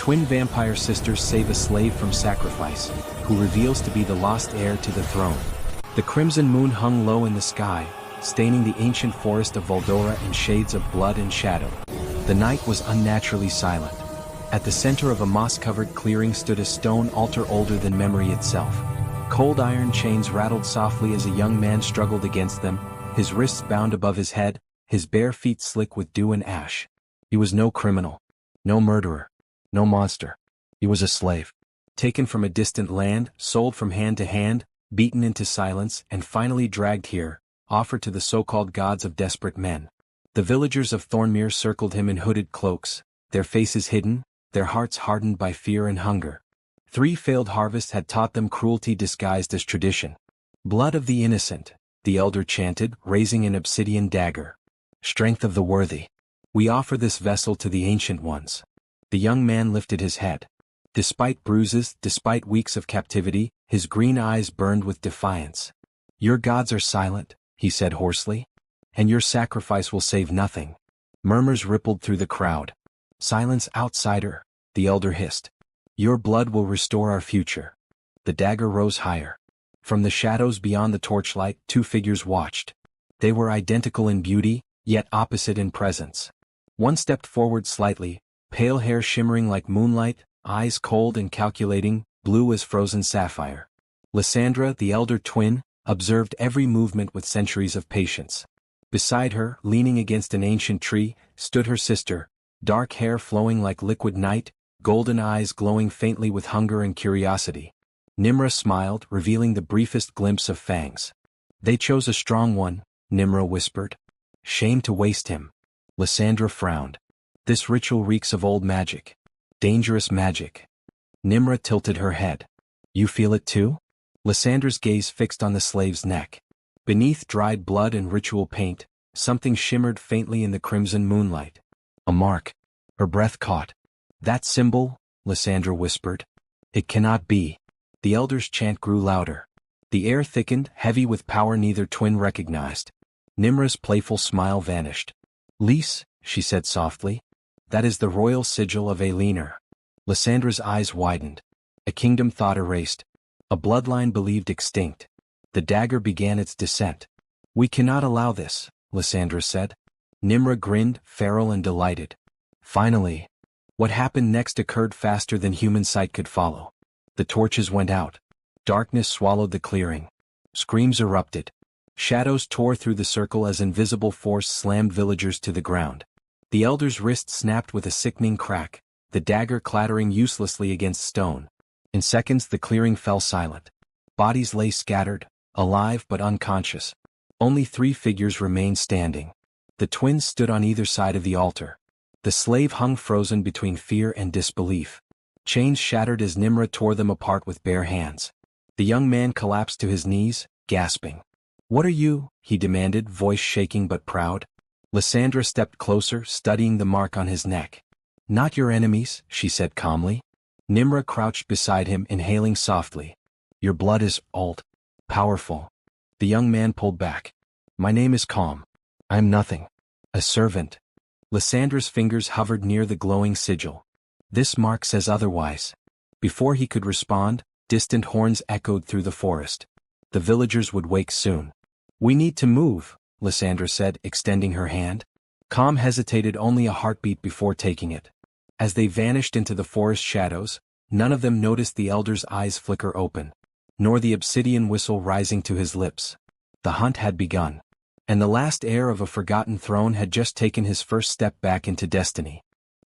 twin vampire sisters save a slave from sacrifice, who reveals to be the lost heir to the throne. The crimson moon hung low in the sky, staining the ancient forest of Voldora in shades of blood and shadow. The night was unnaturally silent. At the center of a moss-covered clearing stood a stone altar older than memory itself. Cold iron chains rattled softly as a young man struggled against them, his wrists bound above his head, his bare feet slick with dew and ash. He was no criminal, no murderer, no monster. He was a slave. Taken from a distant land, sold from hand to hand, beaten into silence, and finally dragged here, offered to the so-called gods of desperate men. The villagers of Thornmere circled him in hooded cloaks, their faces hidden, their hearts hardened by fear and hunger. 3 failed harvests had taught them cruelty disguised as tradition. Blood of the innocent, the elder chanted, raising an obsidian dagger. Strength of the worthy. We offer this vessel to the ancient ones. The young man lifted his head. Despite bruises, despite weeks of captivity, his green eyes burned with defiance. Your gods are silent, he said hoarsely. And your sacrifice will save nothing. Murmurs rippled through the crowd. Silence, outsider, the elder hissed. Your blood will restore our future. The dagger rose higher. From the shadows beyond the torchlight, 2 figures watched. They were identical in beauty, yet opposite in presence. One stepped forward slightly, pale hair shimmering like moonlight, eyes cold and calculating, blue as frozen sapphire. Lysandra, the elder twin, observed every movement with centuries of patience. Beside her, leaning against an ancient tree, stood her sister, dark hair flowing like liquid night, golden eyes glowing faintly with hunger and curiosity. Nimra smiled, revealing the briefest glimpse of fangs. They chose a strong one, Nimra whispered. Shame to waste him. Lysandra frowned. This ritual reeks of old magic. Dangerous magic. Nimra tilted her head. You feel it too? Lysandra's gaze fixed on the slave's neck. Beneath dried blood and ritual paint, something shimmered faintly in the crimson moonlight. A mark. Her breath caught. That symbol, Lysandra whispered. It cannot be. The elder's chant grew louder. The air thickened, heavy with power neither twin recognized. Nimra's playful smile vanished. Lys, she said softly. That is the royal sigil of Aeliner. Lysandra's eyes widened. A kingdom thought erased. A bloodline believed extinct. The dagger began its descent. We cannot allow this, Lysandra said. Nimra grinned, feral and delighted. Finally. What happened next occurred faster than human sight could follow. The torches went out. Darkness swallowed the clearing. Screams erupted. Shadows tore through the circle as invisible force slammed villagers to the ground. The elder's wrist snapped with a sickening crack, the dagger clattering uselessly against stone. In seconds the clearing fell silent. Bodies lay scattered, alive but unconscious. Only 3 figures remained standing. The twins stood on either side of the altar. The slave hung frozen between fear and disbelief. Chains shattered as Nimra tore them apart with bare hands. The young man collapsed to his knees, gasping. What are you? He demanded, voice shaking but proud. Lysandra stepped closer, studying the mark on his neck. Not your enemies, she said calmly. Nimra crouched beside him, inhaling softly. Your blood is old. Powerful. The young man pulled back. My name is Calm. I am nothing. A servant. Lysandra's fingers hovered near the glowing sigil. This mark says otherwise. Before he could respond, distant horns echoed through the forest. The villagers would wake soon. We need to move, Lysandra said, extending her hand. Calm hesitated only a heartbeat before taking it. As they vanished into the forest shadows, none of them noticed the elder's eyes flicker open, nor the obsidian whistle rising to his lips. The hunt had begun. And the last heir of a forgotten throne had just taken his first step back into destiny.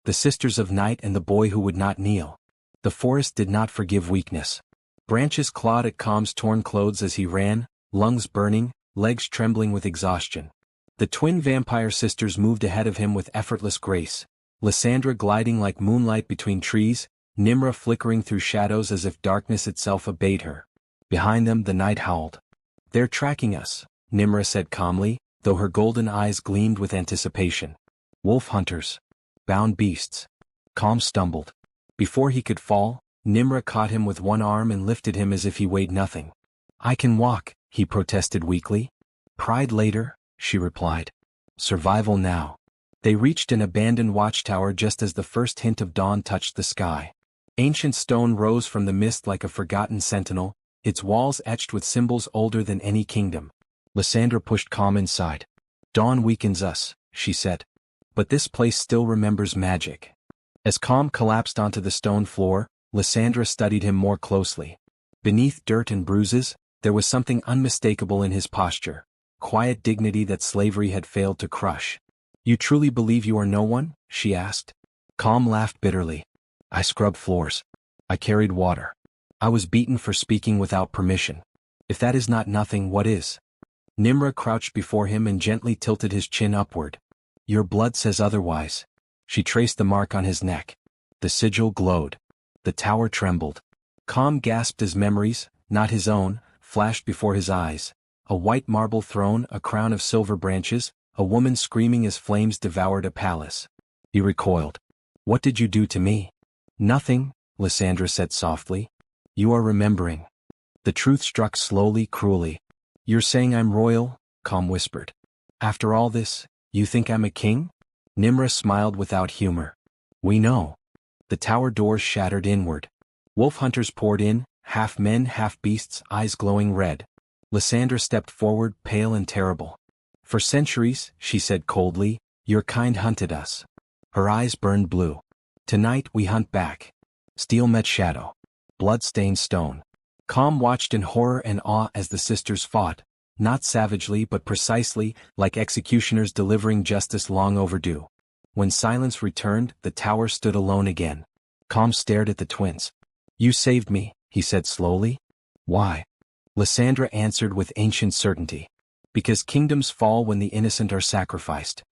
The Sisters of Night and the boy who would not kneel. The forest did not forgive weakness. Branches clawed at Calm's torn clothes as he ran, lungs burning, legs trembling with exhaustion. The twin vampire sisters moved ahead of him with effortless grace, Lysandra gliding like moonlight between trees, Nimra flickering through shadows as if darkness itself obeyed her. Behind them the night howled. They're tracking us, Nimra said calmly, though her golden eyes gleamed with anticipation. Wolf hunters. Bound beasts. Calm stumbled. Before he could fall, Nimra caught him with one arm and lifted him as if he weighed nothing. I can walk, he protested weakly. Pride later, she replied. Survival now. They reached an abandoned watchtower just as the first hint of dawn touched the sky. Ancient stone rose from the mist like a forgotten sentinel, its walls etched with symbols older than any kingdom. Lysandra pushed Calm inside. "Dawn weakens us," she said. "But this place still remembers magic." As Calm collapsed onto the stone floor, Lysandra studied him more closely. Beneath dirt and bruises, there was something unmistakable in his posture, quiet dignity that slavery had failed to crush. "You truly believe you are no one?" she asked. Calm laughed bitterly. "I scrubbed floors. I carried water. I was beaten for speaking without permission. If that is not nothing, what is?" Nimra crouched before him and gently tilted his chin upward. "Your blood says otherwise." She traced the mark on his neck. The sigil glowed. The tower trembled. Calm gasped as memories, not his own, flashed before his eyes. A white marble throne, a crown of silver branches, a woman screaming as flames devoured a palace. He recoiled. "What did you do to me?" "Nothing," Lysandra said softly. "You are remembering." The truth struck slowly, cruelly. "You're saying I'm royal?" Calm whispered. "After all this, you think I'm a king?" Nimra smiled without humor. "We know." The tower doors shattered inward. Wolf hunters poured in, half men, half beasts, eyes glowing red. Lysandra stepped forward, pale and terrible. "For centuries," she said coldly, "your kind hunted us." Her eyes burned blue. "Tonight we hunt back." Steel met shadow. Blood-stained stone. Calm watched in horror and awe as the sisters fought, not savagely but precisely, like executioners delivering justice long overdue. When silence returned, the tower stood alone again. Calm stared at the twins. "You saved me," he said slowly. "Why?" Lysandra answered with ancient certainty. "Because kingdoms fall when the innocent are sacrificed."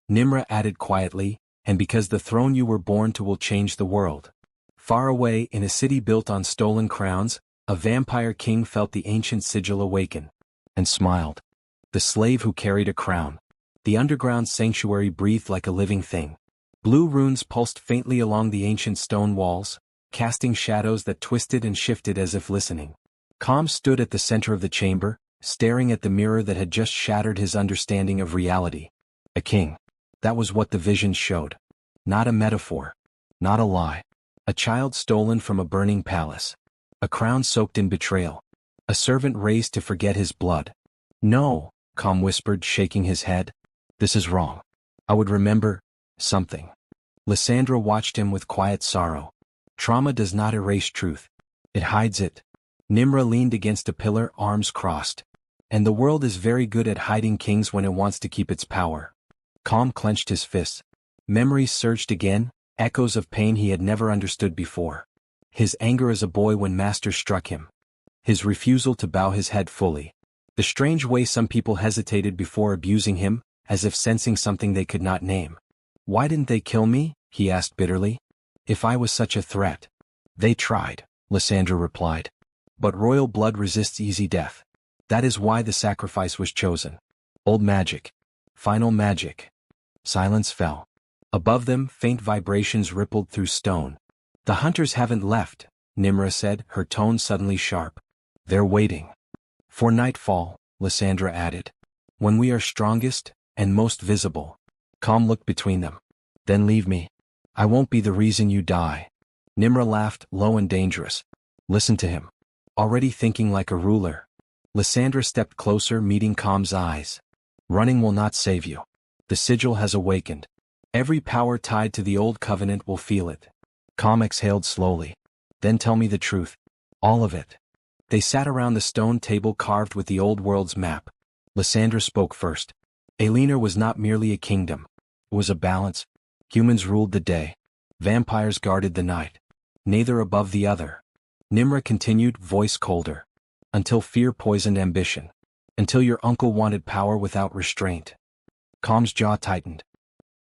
Nimra added quietly, "And because the throne you were born to will change the world." Far away, in a city built on stolen crowns, a vampire king felt the ancient sigil awaken. And smiled. The slave who carried a crown. The underground sanctuary breathed like a living thing. Blue runes pulsed faintly along the ancient stone walls, casting shadows that twisted and shifted as if listening. Calm stood at the center of the chamber, staring at the mirror that had just shattered his understanding of reality. A king. That was what the visions showed. Not a metaphor. Not a lie. A child stolen from a burning palace. A crown soaked in betrayal. A servant raised to forget his blood. "No," Calm whispered, shaking his head. "This is wrong. I would remember something." Lysandra watched him with quiet sorrow. Trauma does not erase truth. It hides it. Nimra leaned against a pillar, arms crossed. "And the world is very good at hiding kings when it wants to keep its power." Calm clenched his fists. Memories surged again, echoes of pain he had never understood before. His anger as a boy when Master struck him. His refusal to bow his head fully. The strange way some people hesitated before abusing him, as if sensing something they could not name. "Why didn't they kill me?" he asked bitterly. "If I was such a threat." "They tried," Lysandra replied. "But royal blood resists easy death. That is why the sacrifice was chosen. Old magic. Final magic." Silence fell. Above them, faint vibrations rippled through stone. "The hunters haven't left," Nimra said, her tone suddenly sharp. "They're waiting." "For nightfall," Lysandra added. "When we are strongest, and most visible." Calm looked between them. "Then leave me. I won't be the reason you die." Nimra laughed, low and dangerous. Listen to him. Already thinking like a ruler. Lysandra stepped closer, meeting Calm's eyes. "Running will not save you. The sigil has awakened. Every power tied to the old covenant will feel it." Calm exhaled slowly. "Then tell me the truth. All of it." They sat around the stone table carved with the old world's map. Lysandra spoke first. Aelina was not merely a kingdom. It was a balance. Humans ruled the day. Vampires guarded the night. Neither above the other. Nimra continued, voice colder. "Until fear poisoned ambition. Until your uncle wanted power without restraint." Calm's jaw tightened.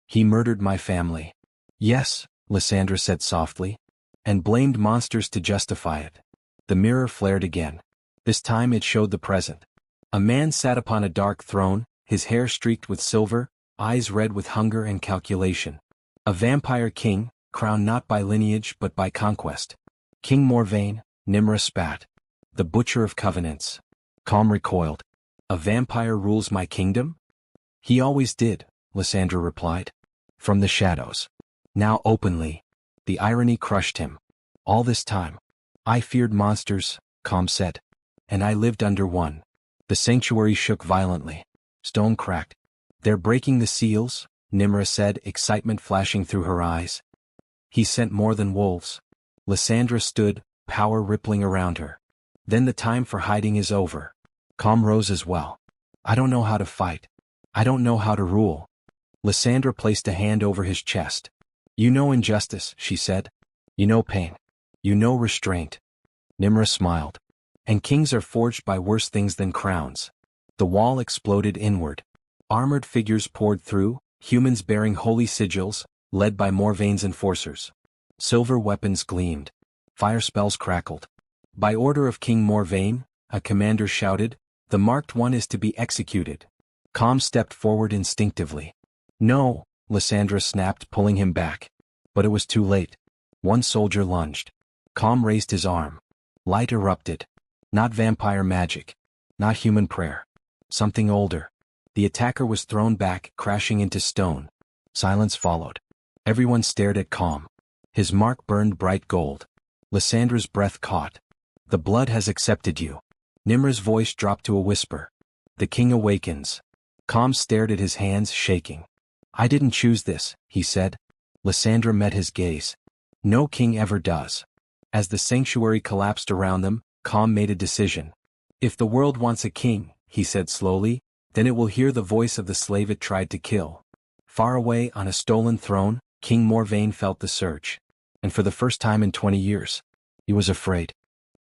"He murdered my family." "Yes," Lysandra said softly. "And blamed monsters to justify it." The mirror flared again. This time it showed the present. A man sat upon a dark throne, his hair streaked with silver, eyes red with hunger and calculation. A vampire king, crowned not by lineage but by conquest. "King Morvain," Nimra spat. "The butcher of covenants." Calm recoiled. "A vampire rules my kingdom?" "He always did," Lysandra replied. From the shadows. Now openly. The irony crushed him. All this time. I feared monsters, Com said. And I lived under one. The sanctuary shook violently. Stone cracked. They're breaking the seals, Nimra said, excitement flashing through her eyes. He sent more than wolves. Lysandra stood, power rippling around her. Then the time for hiding is over. Com rose as well. I don't know how to fight. I don't know how to rule. Lysandra placed a hand over his chest. You know injustice, she said. You know pain. You know restraint. Nimra smiled. And kings are forged by worse things than crowns. The wall exploded inward. Armored figures poured through, humans bearing holy sigils, led by Morvaine's enforcers. Silver weapons gleamed. Fire spells crackled. By order of King Morvaine, a commander shouted, the marked one is to be executed. Com stepped forward instinctively. No, Lysandra snapped, pulling him back. But it was too late. One soldier lunged. Com raised his arm. Light erupted. Not vampire magic. Not human prayer. Something older. The attacker was thrown back, crashing into stone. Silence followed. Everyone stared at Com. His mark burned bright gold. Lysandra's breath caught. The blood has accepted you. Nimra's voice dropped to a whisper. The king awakens. Com stared at his hands, shaking. I didn't choose this, he said. Lysandra met his gaze. No king ever does. As the sanctuary collapsed around them, Com made a decision. If the world wants a king, he said slowly, then it will hear the voice of the slave it tried to kill. Far away on a stolen throne, King Morvaine felt the surge. And for the first time in 20 years, he was afraid.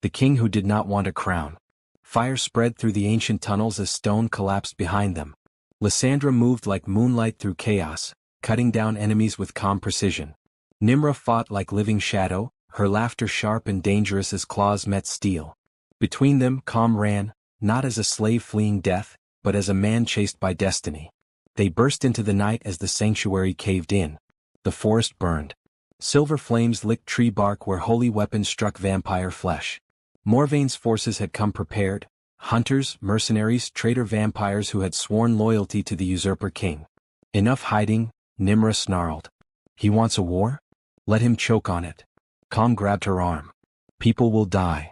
The king who did not want a crown. Fire spread through the ancient tunnels as stone collapsed behind them. Lysandra moved like moonlight through chaos, cutting down enemies with calm precision. Nimra fought like living shadow, her laughter sharp and dangerous as claws met steel. Between them, Com ran, not as a slave fleeing death, but as a man chased by destiny. They burst into the night as the sanctuary caved in. The forest burned. Silver flames licked tree bark where holy weapons struck vampire flesh. Morvaine's forces had come prepared, hunters, mercenaries, traitor vampires who had sworn loyalty to the usurper king. Enough hiding, Nimra snarled. He wants a war? Let him choke on it. Com grabbed her arm. People will die.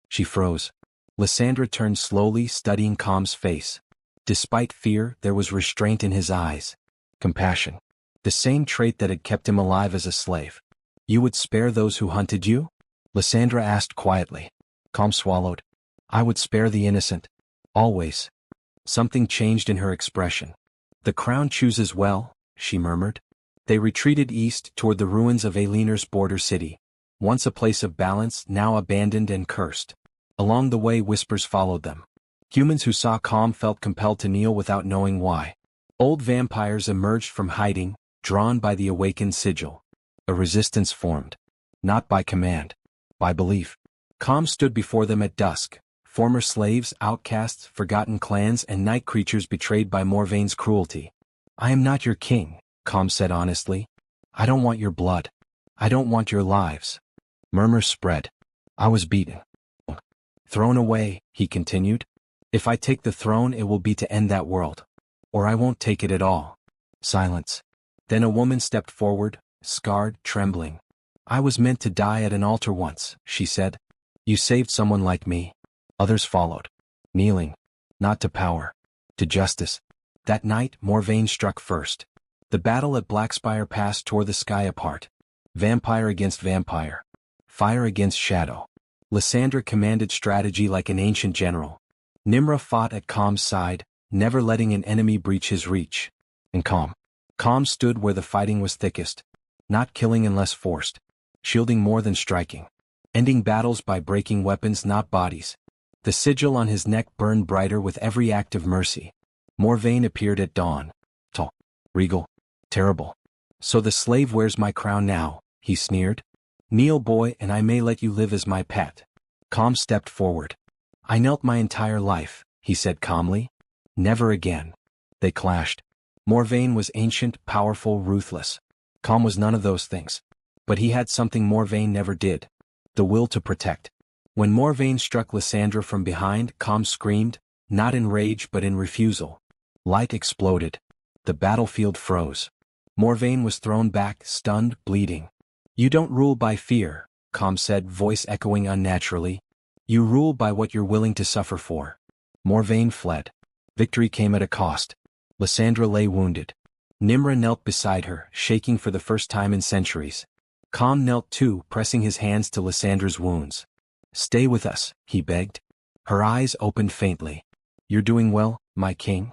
She froze. Lysandra turned slowly, studying Com's face. Despite fear, there was restraint in his eyes. Compassion. The same trait that had kept him alive as a slave. You would spare those who hunted you? Lysandra asked quietly. Com swallowed. I would spare the innocent. Always. Something changed in her expression. The crown chooses well, she murmured. They retreated east toward the ruins of Ailener's border city. Once a place of balance, now abandoned and cursed. Along the way, whispers followed them. Humans who saw Com felt compelled to kneel without knowing why. Old vampires emerged from hiding, drawn by the awakened sigil. A resistance formed. Not by command. By belief. Com stood before them at dusk. Former slaves, outcasts, forgotten clans, and night creatures betrayed by Morvaine's cruelty. I am not your king, Com said honestly. I don't want your blood. I don't want your lives. Murmurs spread. I was beaten. Thrown away, he continued. If I take the throne, it will be to end that world. Or I won't take it at all. Silence. Then a woman stepped forward, scarred, trembling. I was meant to die at an altar once, she said. You saved someone like me. Others followed. Kneeling. Not to power. To justice. That night, Morvaine struck first. The battle at Blackspire Pass tore the sky apart. Vampire against vampire. Fire against shadow. Lysandra commanded strategy like an ancient general. Nimra fought at Com's side, never letting an enemy breach his reach. And Com stood where the fighting was thickest. Not killing unless forced. Shielding more than striking. Ending battles by breaking weapons, not bodies. The sigil on his neck burned brighter with every act of mercy. Morvaine appeared at dawn. Tall. Regal. Terrible. So the slave wears my crown now, he sneered. Kneel, boy, and I may let you live as my pet. Com stepped forward. I knelt my entire life, he said calmly. Never again. They clashed. Morvaine was ancient, powerful, ruthless. Com was none of those things. But he had something Morvaine never did. The will to protect. When Morvaine struck Lysandra from behind, Com screamed, not in rage but in refusal. Light exploded. The battlefield froze. Morvain was thrown back, stunned, bleeding. "You don't rule by fear," Com said, voice echoing unnaturally. "You rule by what you're willing to suffer for." Morvain fled. Victory came at a cost. Lysandra lay wounded. Nimra knelt beside her, shaking for the first time in centuries. Com knelt too, pressing his hands to Lysandra's wounds. "Stay with us," he begged. Her eyes opened faintly. "You're doing well, my king?"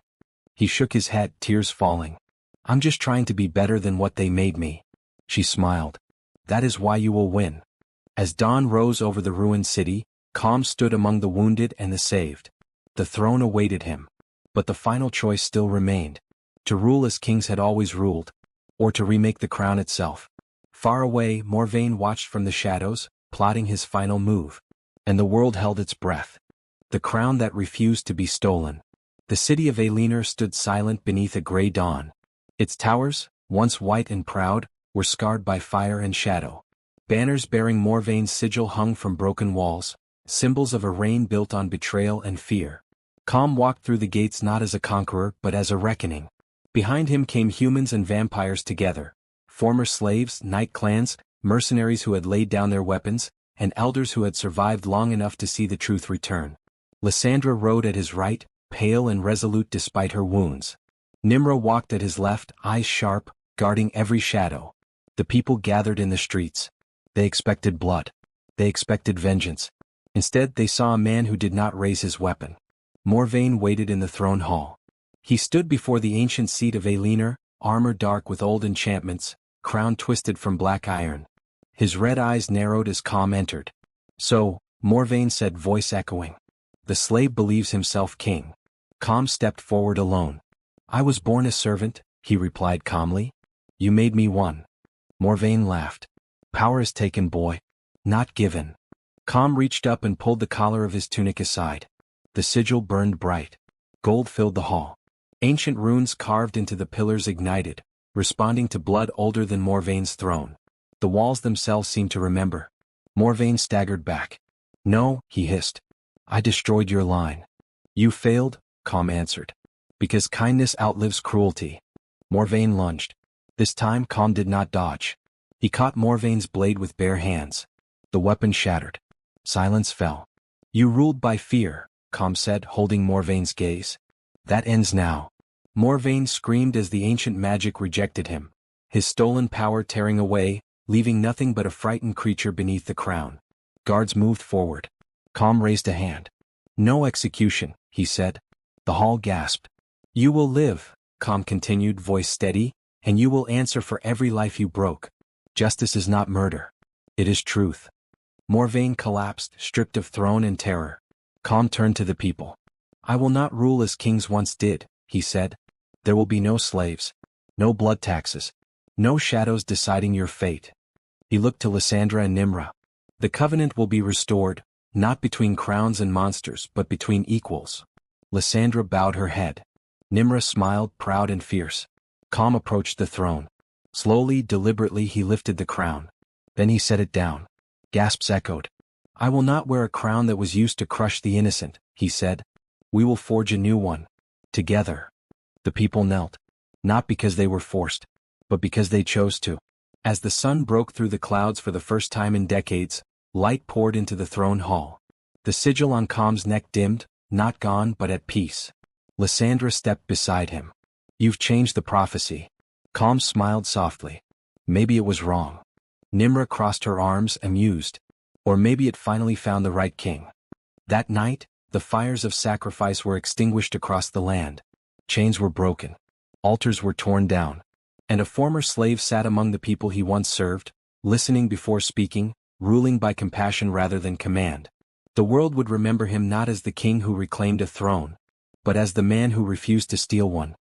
He shook his head, tears falling. "I'm just trying to be better than what they made me." She smiled. "That is why you will win." As dawn rose over the ruined city, Com stood among the wounded and the saved. The throne awaited him. But the final choice still remained. To rule as kings had always ruled, or to remake the crown itself. Far away, Morvain watched from the shadows, plotting his final move. And the world held its breath. The crown that refused to be stolen. The city of Aelinor stood silent beneath a gray dawn. Its towers, once white and proud, were scarred by fire and shadow. Banners bearing Morvain's sigil hung from broken walls, symbols of a reign built on betrayal and fear. Com walked through the gates not as a conqueror but as a reckoning. Behind him came humans and vampires together. Former slaves, night clans, mercenaries who had laid down their weapons, and elders who had survived long enough to see the truth return. Lysandra rode at his right, pale and resolute despite her wounds. Nimra walked at his left, eyes sharp, guarding every shadow. The people gathered in the streets. They expected blood. They expected vengeance. Instead, they saw a man who did not raise his weapon. Morvain waited in the throne hall. He stood before the ancient seat of Aelinor, armor dark with old enchantments, crown twisted from black iron. His red eyes narrowed as Com entered. "So," Morvain said, voice echoing. "The slave believes himself king." Com stepped forward alone. "I was born a servant," he replied calmly. "You made me one." Morvain laughed. "Power is taken, boy. Not given." Com reached up and pulled the collar of his tunic aside. The sigil burned bright. Gold filled the hall. Ancient runes carved into the pillars ignited, responding to blood older than Morvain's throne. The walls themselves seemed to remember. Morvain staggered back. "No," he hissed. "I destroyed your line." "You failed," Com answered. "Because kindness outlives cruelty." Morvain lunged. This time Com did not dodge. He caught Morvain's blade with bare hands. The weapon shattered. Silence fell. "You ruled by fear," Com said, holding Morvain's gaze. "That ends now." Morvain screamed as the ancient magic rejected him, his stolen power tearing away, leaving nothing but a frightened creature beneath the crown. Guards moved forward. Com raised a hand. "No execution," he said. The hall gasped. "You will live," Com continued, voice steady, "and you will answer for every life you broke. Justice is not murder. It is truth." Morvain collapsed, stripped of throne and terror. Com turned to the people. "I will not rule as kings once did," he said. "There will be no slaves. No blood taxes. No shadows deciding your fate." He looked to Lysandra and Nimra. "The covenant will be restored, not between crowns and monsters but between equals." Lysandra bowed her head. Nimra smiled, proud and fierce. Com approached the throne. Slowly, deliberately he lifted the crown. Then he set it down. Gasps echoed. "I will not wear a crown that was used to crush the innocent," he said. "We will forge a new one. Together." The people knelt. Not because they were forced, but because they chose to. As the sun broke through the clouds for the first time in decades, light poured into the throne hall. The sigil on Com's neck dimmed, not gone but at peace. Lysandra stepped beside him. "You've changed the prophecy." Com smiled softly. "Maybe it was wrong." Nimra crossed her arms, amused. Or maybe it finally found the right king. That night, the fires of sacrifice were extinguished across the land. Chains were broken. Altars were torn down. And a former slave sat among the people he once served, listening before speaking, ruling by compassion rather than command. The world would remember him not as the king who reclaimed a throne, but as the man who refused to steal one.